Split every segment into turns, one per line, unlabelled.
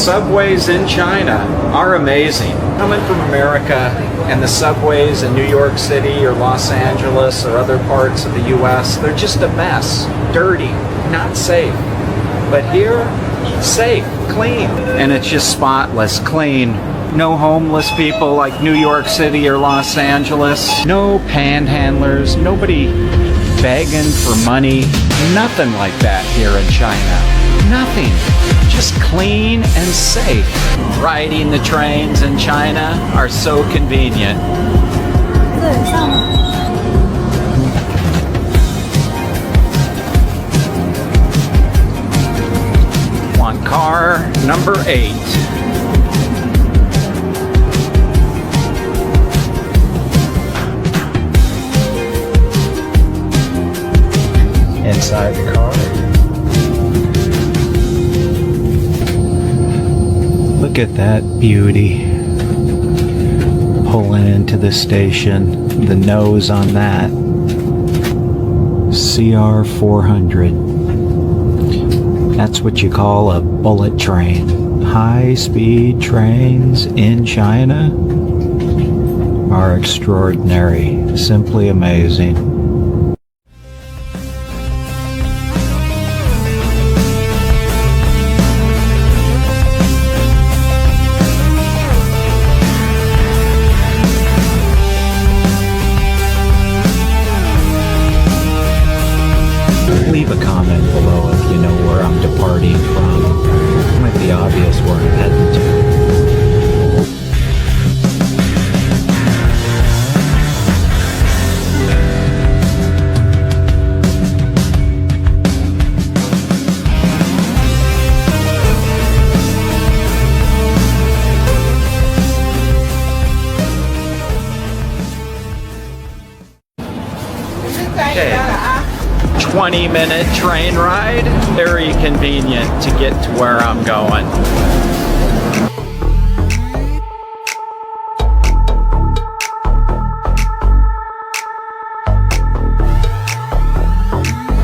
Subways in China are amazing. Coming from America and the subways in New York City or Los Angeles or other parts of the US, they're just a mess. Dirty, not safe. But here, safe, clean. And it's just spotless, clean. No homeless people like New York City or Los Angeles. No panhandlers, nobody begging for money. Nothing like that here in China. Nothing. Just clean and safe. Riding the trains in China are so convenient. On car number 8. Inside the car. Look at that beauty. Pulling into the station. The nose on that. CR 400. That's what you call a bullet train. High-speed trains in China are extraordinary. Simply amazing. Leave a comment below if you know where I'm departing from. It might be obvious where I'm heading to. Okay. 20-minute train ride, very convenient to get to where I'm going.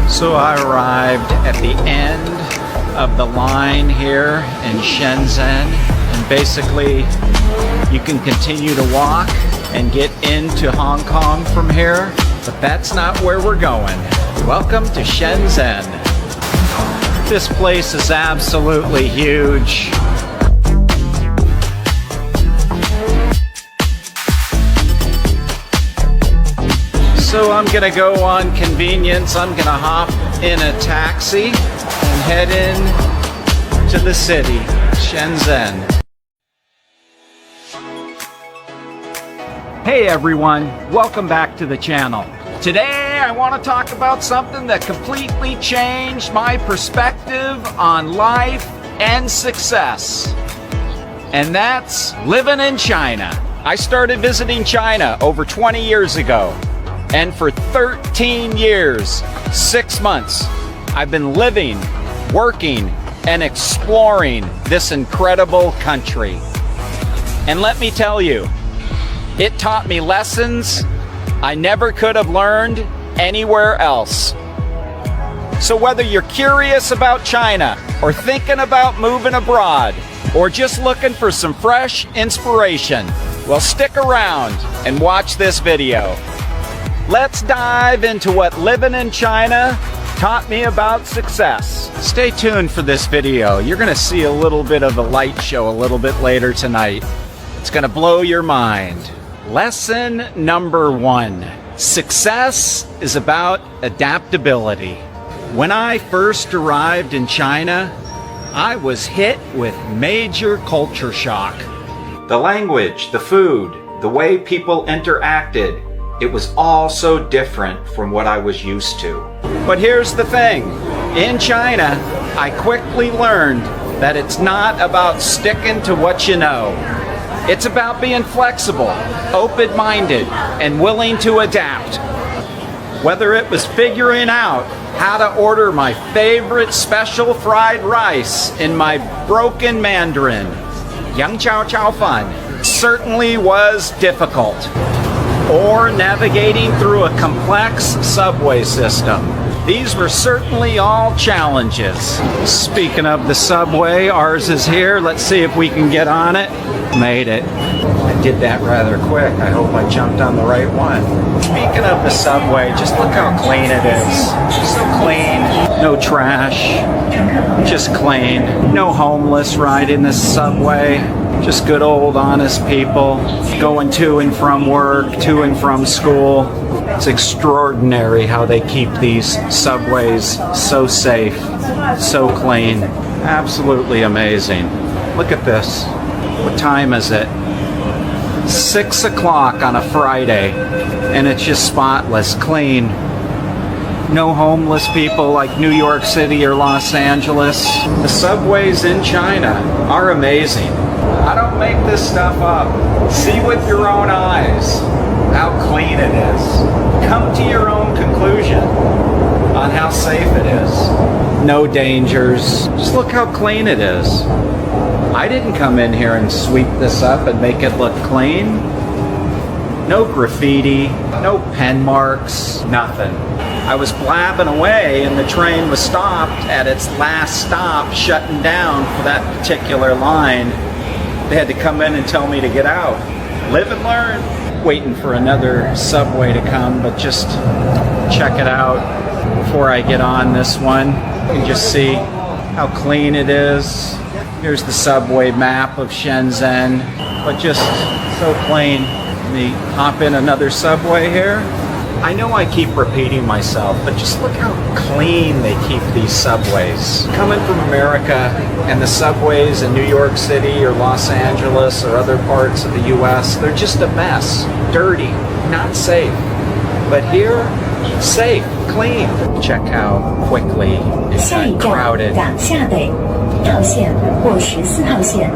So I arrived at the end of the line here in Shenzhen, and basically you can continue to walk and get into Hong Kong from here, but that's not where we're going. Welcome to Shenzhen. This place is absolutely huge. So I'm gonna go on convenience. I'm gonna hop in a taxi and head in to the city, Shenzhen. Hey everyone, welcome back to the channel. Today I want to talk about something that completely changed my perspective on life and success. And that's living in China. I started visiting China over 20 years ago. And for 13 years, 6 months, I've been living, working, and exploring this incredible country. And let me tell you, it taught me lessons I never could have learned anywhere else. So whether you're curious about China, or thinking about moving abroad, or just looking for some fresh inspiration, well, stick around and watch this video. Let's dive into what living in China taught me about success. Stay tuned for this video. You're gonna see a little bit of a light show a little bit later tonight. It's gonna blow your mind. Lesson number 1. Success is about adaptability. When I first arrived in China, I was hit with major culture shock. The language, the food, the way people interacted, it was all so different from what I was used to. But here's the thing. In China, I quickly learned that it's not about sticking to what you know. It's about being flexible, open-minded, and willing to adapt. Whether it was figuring out how to order my favorite special fried rice in my broken Mandarin, Yang Chao Chao Fan, certainly was difficult. Or navigating through a complex subway system. These were certainly all challenges. Speaking of the subway, ours is here. Let's see if we can get on it. Made it. I did that rather quick. I hope I jumped on the right one. Speaking of the subway, just look how clean it is. So clean. No trash. Just clean. No homeless riding this subway. Just good old honest people going to and from work, to and from school. It's extraordinary how they keep these subways so safe, so clean. Absolutely amazing. Look at this. What time is it? 6 o'clock on a Friday, and it's just spotless, clean. No homeless people like New York City or Los Angeles. The subways in China are amazing. I don't make this stuff up. See with your own eyes how clean it is. Come to your own conclusion on how safe it is. No dangers. Just look how clean it is. I didn't come in here and sweep this up and make it look clean. No graffiti, no pen marks, nothing. I was blabbing away and the train was stopped at its last stop, shutting down for that particular line. They had to come in and tell me to get out. Live and learn. Waiting for another subway to come, but just check it out before I get on this one. You can just see how clean it is. Here's the subway map of Shenzhen, but just so clean. Let me hop in another subway here. I know I keep repeating myself, but just look how clean they keep these subways. Coming from America and the subways in New York City or Los Angeles or other parts of the US, they're just a mess. Dirty, not safe. But here, safe, clean. Check how quickly it got crowded.
号线或14号线，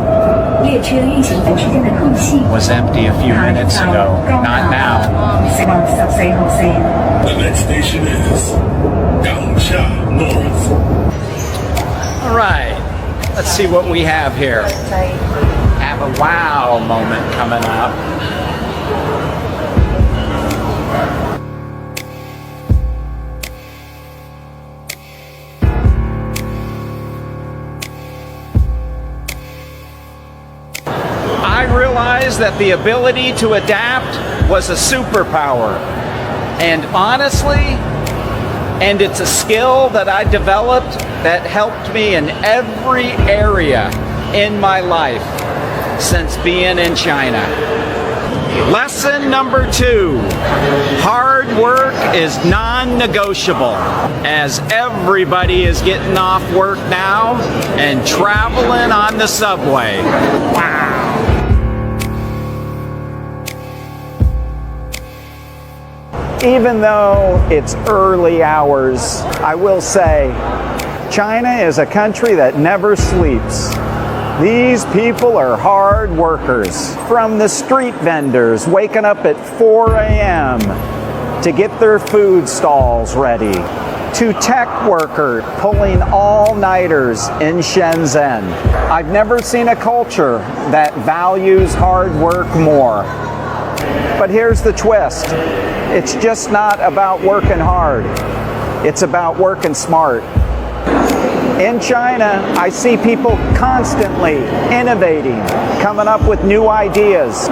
列车运行时间的空隙
was empty a few minutes ago. Not now.
The next station is Gangsha North.
All right, let's see what we have here. Have a wow moment coming up. That the ability to adapt was a superpower, and honestly, and it's a skill that I developed that helped me in every area in my life since being in China. Lesson number 2, hard work is non-negotiable, as everybody is getting off work now and traveling on the subway. Wow. Even though it's early hours, I will say, China is a country that never sleeps. These people are hard workers. From the street vendors waking up at 4 a.m. to get their food stalls ready, to tech workers pulling all-nighters in Shenzhen. I've never seen a culture that values hard work more. But here's the twist. It's just not about working hard. It's about working smart. In China, I see people constantly innovating, coming up with new ideas,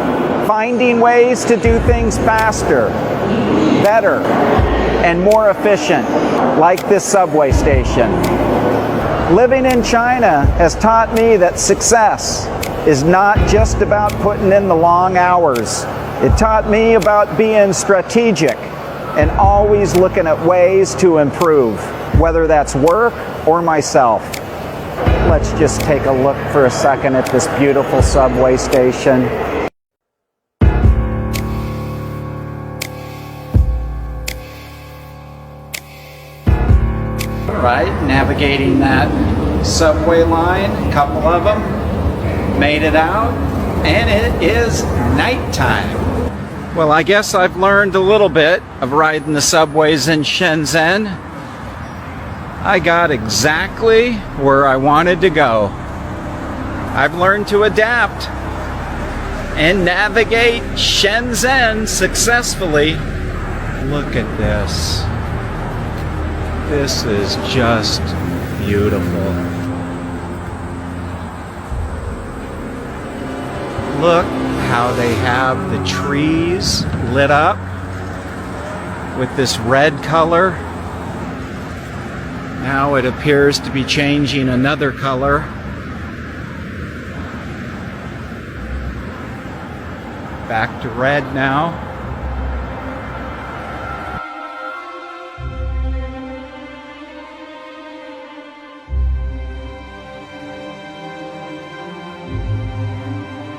finding ways to do things faster, better, and more efficient, like this subway station. Living in China has taught me that success is not just about putting in the long hours. It taught me about being strategic and always looking at ways to improve, whether that's work or myself. Let's just take a look for a second at this beautiful subway station. All right, navigating that subway line, a couple of them, made it out, and it is nighttime. Well, I guess I've learned a little bit of riding the subways in Shenzhen. I got exactly where I wanted to go. I've learned to adapt and navigate Shenzhen successfully. Look at this. This is just beautiful. Look how they have the trees lit up with this red color. Now it appears to be changing another color. Back to red now.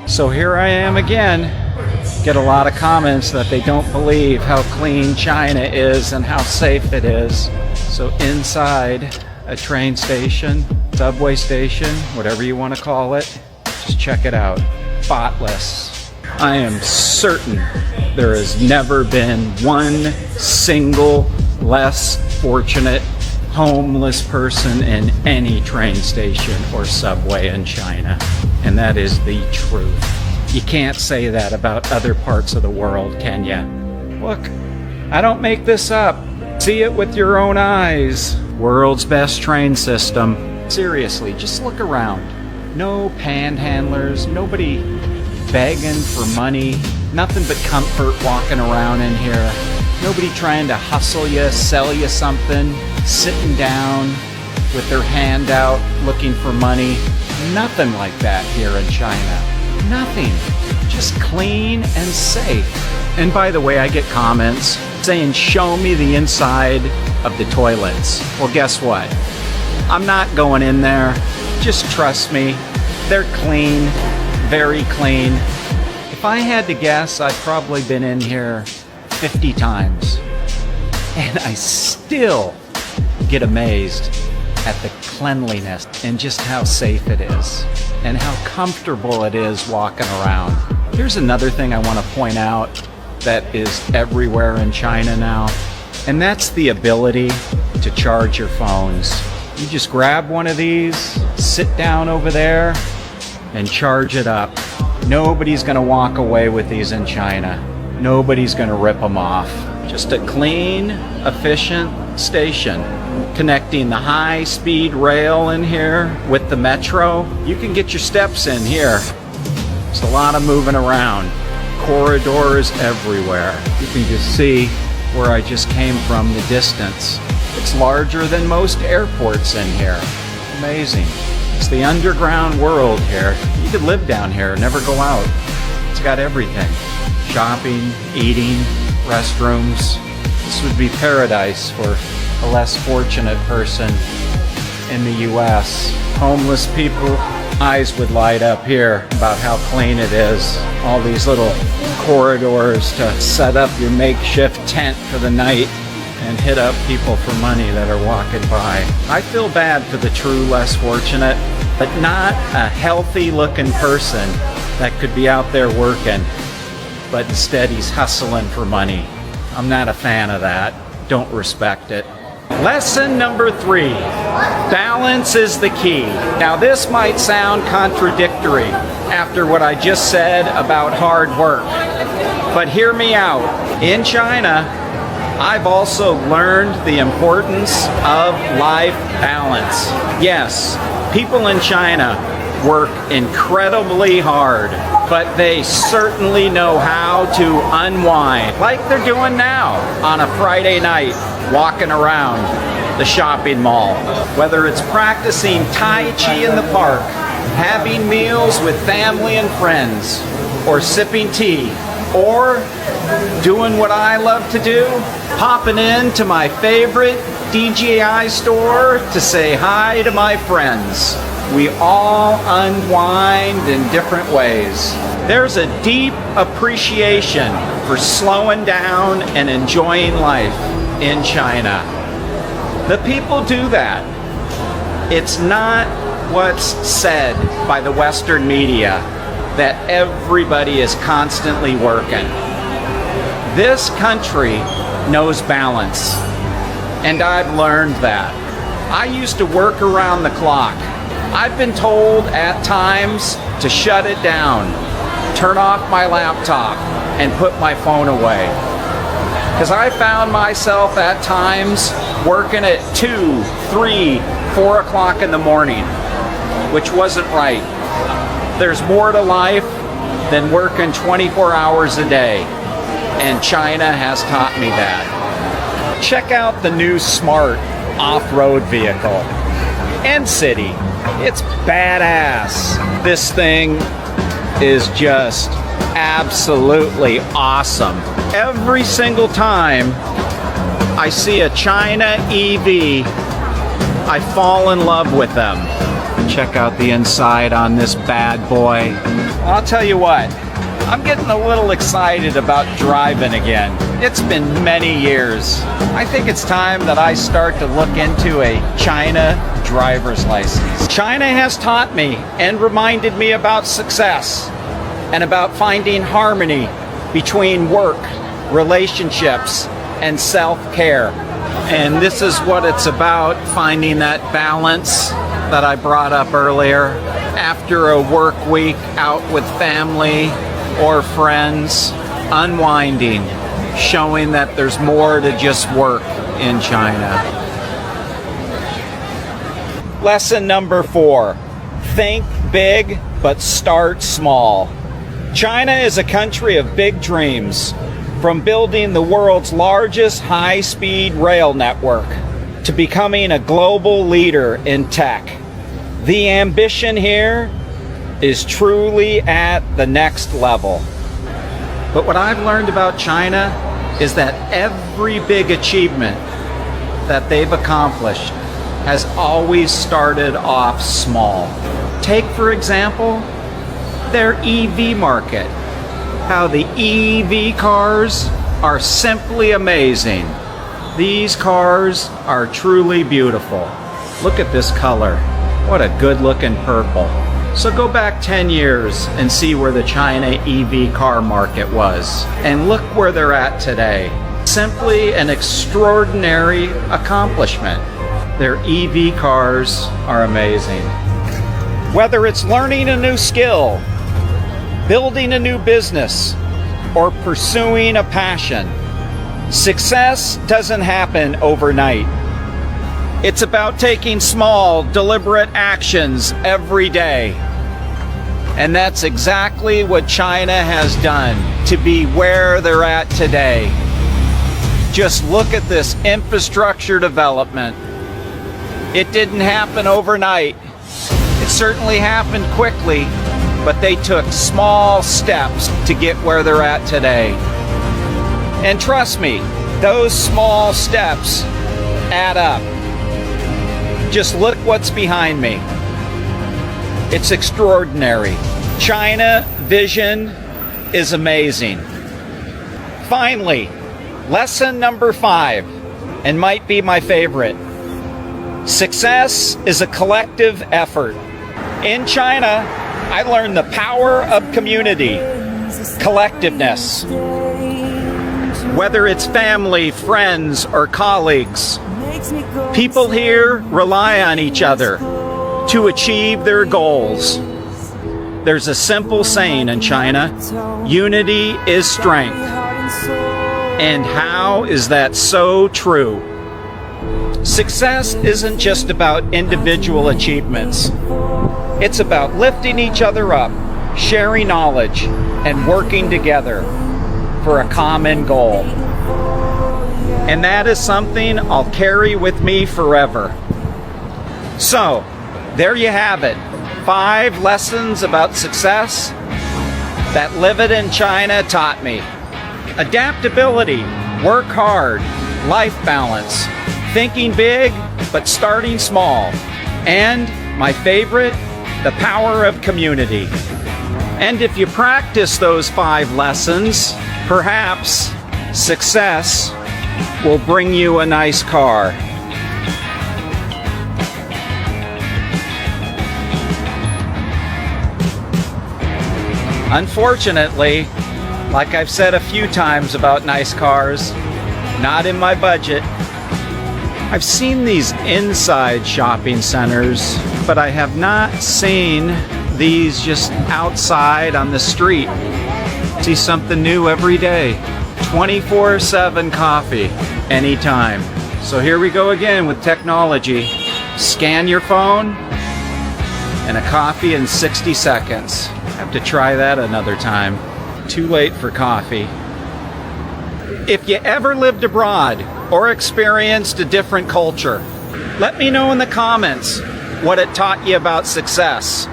So here I am again. Get a lot of comments that they don't believe how clean China is and how safe it is. So inside a train station, subway station, whatever you want to call it, just check it out. Spotless. I am certain there has never been one single less fortunate homeless person in any train station or subway in China. And that is the truth. You can't say that about other parts of the world, can ya? Look, I don't make this up. See it with your own eyes. World's best train system. Seriously, just look around. No panhandlers, nobody begging for money, nothing but comfort walking around in here. Nobody trying to hustle you, sell you something, sitting down with their hand out looking for money. Nothing like that here in China. Nothing. Just clean and safe. And by the way, I get comments saying, show me the inside of the toilets. Well, guess what? I'm not going in there. Just trust me. They're clean, very clean. If I had to guess, I've probably been in here 50 times. And I still get amazed at the cleanliness and just how safe it is and how comfortable it is walking around. Here's another thing I want to point out that is everywhere in China now, and that's the ability to charge your phones. You just grab one of these, sit down over there, and charge it up. Nobody's going to walk away with these in China. Nobody's going to rip them off. Just a clean, efficient station connecting the high-speed rail in here with the metro. You can get your steps in here. There's a lot of moving around. Corridors everywhere. You can just see where I just came from, the distance. It's larger than most airports in here. Amazing. It's the underground world here. You could live down here, never go out. It's got everything. Shopping, eating, restrooms. This would be paradise for a less fortunate person in the US. Homeless people, eyes would light up here about how clean it is. All these little corridors to set up your makeshift tent for the night and hit up people for money that are walking by. I feel bad for the true less fortunate, but not a healthy looking person that could be out there working, but instead he's hustling for money. I'm not a fan of that. Don't respect it. Lesson number 3, balance is the key. Now this might sound contradictory after what I just said about hard work, but hear me out. In China, I've also learned the importance of life balance. Yes, people in China work incredibly hard, but they certainly know how to unwind, like they're doing now on a Friday night, walking around the shopping mall. Whether it's practicing Tai Chi in the park, having meals with family and friends, or sipping tea, or doing what I love to do, popping into my favorite DJI store to say hi to my friends. We all unwind in different ways. There's a deep appreciation for slowing down and enjoying life in China. The people do that. It's not what's said by the Western media that everybody is constantly working. This country knows balance, and I've learned that. I used to work around the clock. I've been told at times to shut it down, turn off my laptop, and put my phone away. Because I found myself at times working at 2, 3, 4 o'clock in the morning, which wasn't right. There's more to life than working 24 hours a day, and China has taught me that. Check out the new smart off-road vehicle. N-City. It's badass. This thing is just absolutely awesome. Every single time I see a China EV, I fall in love with them. Check out the inside on this bad boy. I'll tell you what, I'm getting a little excited about driving again. It's been many years. I think it's time that I start to look into a China driver's license. China has taught me and reminded me about success and about finding harmony between work, relationships, and self-care. And this is what it's about, finding that balance that I brought up earlier. After a work week out with family or friends, unwinding, showing that there's more to just work in China. Lesson number 4, think big but start small. China is a country of big dreams, from building the world's largest high-speed rail network to becoming a global leader in tech. The ambition here is truly at the next level. But what I've learned about China is that every big achievement that they've accomplished has always started off small. Take, for example, their EV market. How the EV cars are simply amazing. These cars are truly beautiful. Look at this color. What a good looking purple. So go back 10 years and see where the China EV car market was. And look where they're at today. Simply an extraordinary accomplishment. Their EV cars are amazing. Whether it's learning a new skill, building a new business, or pursuing a passion, success doesn't happen overnight. It's about taking small, deliberate actions every day. And that's exactly what China has done to be where they're at today. Just look at this infrastructure development. It didn't happen overnight. It certainly happened quickly, but they took small steps to get where they're at today. And trust me, those small steps add up. Just look what's behind me. It's extraordinary. China vision is amazing. Finally, lesson number 5, and might be my favorite. Success is a collective effort. In China, I learned the power of community, collectiveness. Whether it's family, friends, or colleagues, people here rely on each other to achieve their goals. There's a simple saying in China, unity is strength. And how is that so true? Success isn't just about individual achievements. It's about lifting each other up, sharing knowledge, and working together for a common goal. And that is something I'll carry with me forever. So, there you have it. 5 lessons about success that living in China taught me. Adaptability, work hard, life balance, thinking big but starting small, and my favorite, the power of community. And if you practice those 5 lessons, perhaps success will bring you a nice car. Unfortunately, like I've said a few times about nice cars, not in my budget. I've seen these inside shopping centers, but I have not seen these just outside on the street. See something new every day. 24/7 coffee, anytime. So here we go again with technology. Scan your phone and a coffee in 60 seconds. I have to try that another time. Too late for coffee. If you ever lived abroad or experienced a different culture, let me know in the comments what it taught you about success.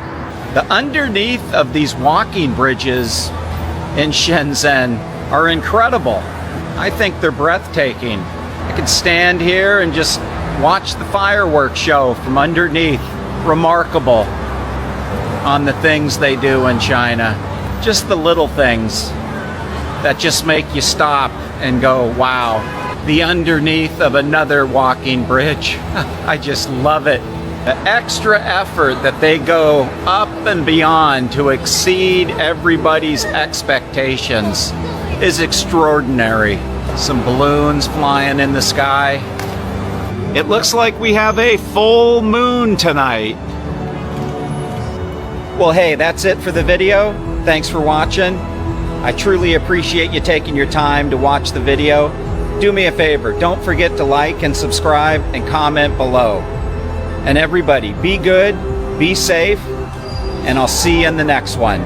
The underneath of these walking bridges in Shenzhen are incredible. I think they're breathtaking. I could stand here and just watch the fireworks show from underneath. Remarkable on the things they do in China. Just the little things that just make you stop and go, wow. The underneath of another walking bridge. I just love it. The extra effort that they go up and beyond to exceed everybody's expectations is extraordinary. Some balloons flying in the sky. It looks like we have a full moon tonight. Well, hey, that's it for the video. Thanks for watching. I truly appreciate you taking your time to watch the video. Do me a favor, don't forget to like and subscribe and comment below. And everybody, be good, be safe, and I'll see you in the next one.